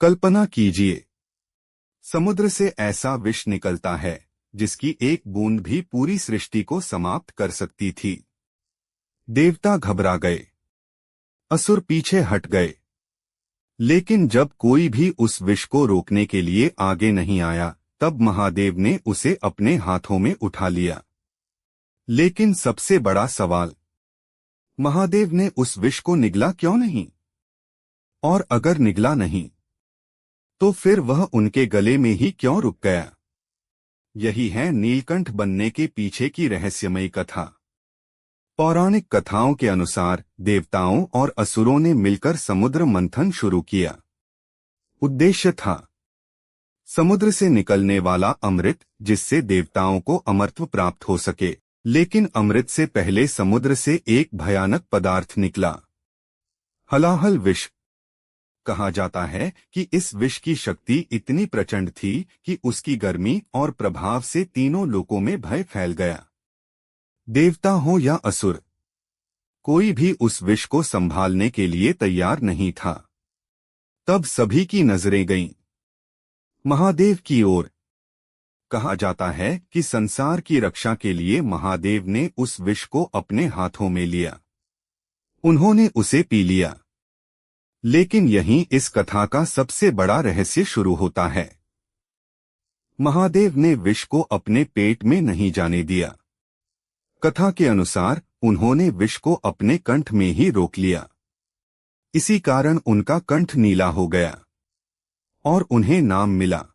कल्पना कीजिए, समुद्र से ऐसा विष निकलता है जिसकी एक बूंद भी पूरी सृष्टि को समाप्त कर सकती थी। देवता घबरा गए, असुर पीछे हट गए। लेकिन जब कोई भी उस विष को रोकने के लिए आगे नहीं आया, तब महादेव ने उसे अपने हाथों में उठा लिया। लेकिन सबसे बड़ा सवाल, महादेव ने उस विष को निगला क्यों नहीं? और अगर निगला नहीं, तो फिर वह उनके गले में ही क्यों रुक गया? यही है नीलकंठ बनने के पीछे की रहस्यमयी कथा। पौराणिक कथाओं के अनुसार देवताओं और असुरों ने मिलकर समुद्र मंथन शुरू किया। उद्देश्य था समुद्र से निकलने वाला अमृत, जिससे देवताओं को अमरत्व प्राप्त हो सके। लेकिन अमृत से पहले समुद्र से एक भयानक पदार्थ निकला, हलाहल विष। कहा जाता है कि इस विष की शक्ति इतनी प्रचंड थी कि उसकी गर्मी और प्रभाव से तीनों लोकों में भय फैल गया। देवता हो या असुर, कोई भी उस विष को संभालने के लिए तैयार नहीं था। तब सभी की नजरें गईं महादेव की ओर। कहा जाता है कि संसार की रक्षा के लिए महादेव ने उस विष को अपने हाथों में लिया। उन्होंने उसे पी लिया। लेकिन यहीं इस कथा का सबसे बड़ा रहस्य शुरू होता है। महादेव ने विष को अपने पेट में नहीं जाने दिया। कथा के अनुसार उन्होंने विष को अपने कंठ में ही रोक लिया। इसी कारण उनका कंठ नीला हो गया और उन्हें नाम मिला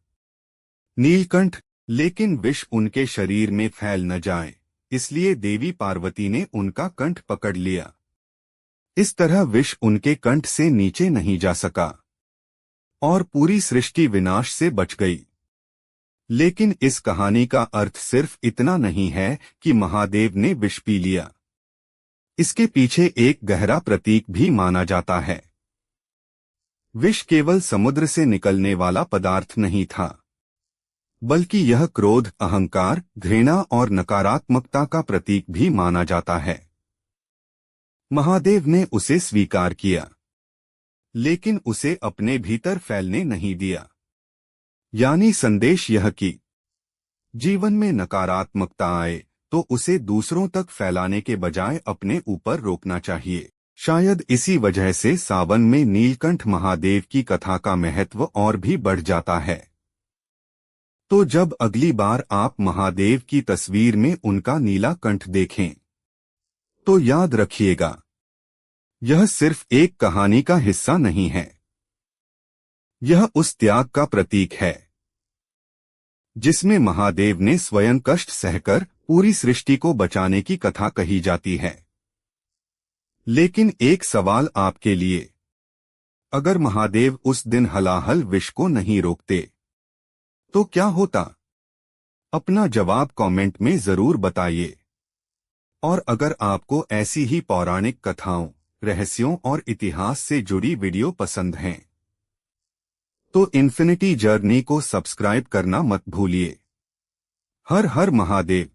नीलकंठ। लेकिन विष उनके शरीर में फैल न जाए, इसलिए देवी पार्वती ने उनका कंठ पकड़ लिया। इस तरह विष उनके कंठ से नीचे नहीं जा सका और पूरी सृष्टि विनाश से बच गई। लेकिन इस कहानी का अर्थ सिर्फ इतना नहीं है कि महादेव ने विष पी लिया। इसके पीछे एक गहरा प्रतीक भी माना जाता है। विष केवल समुद्र से निकलने वाला पदार्थ नहीं था, बल्कि यह क्रोध, अहंकार, घृणा और नकारात्मकता का प्रतीक भी माना जाता है। महादेव ने उसे स्वीकार किया, लेकिन उसे अपने भीतर फैलने नहीं दिया। यानी संदेश यह कि जीवन में नकारात्मकता आए तो उसे दूसरों तक फैलाने के बजाय अपने ऊपर रोकना चाहिए। शायद इसी वजह से सावन में नीलकंठ महादेव की कथा का महत्व और भी बढ़ जाता है। तो जब अगली बार आप महादेव की तस्वीर में उनका नीला कंठ देखें, तो याद रखिएगा, यह सिर्फ एक कहानी का हिस्सा नहीं है। यह उस त्याग का प्रतीक है जिसमें महादेव ने स्वयं कष्ट सहकर पूरी सृष्टि को बचाने की कथा कही जाती है। लेकिन एक सवाल आपके लिए, अगर महादेव उस दिन हलाहल विष को नहीं रोकते तो क्या होता? अपना जवाब कमेंट में जरूर बताइए। और अगर आपको ऐसी ही पौराणिक कथाओं, रहस्यों और इतिहास से जुड़ी वीडियो पसंद हैं, तो इन्फिनिटी जर्नी को सब्सक्राइब करना मत भूलिए। हर हर महादेव।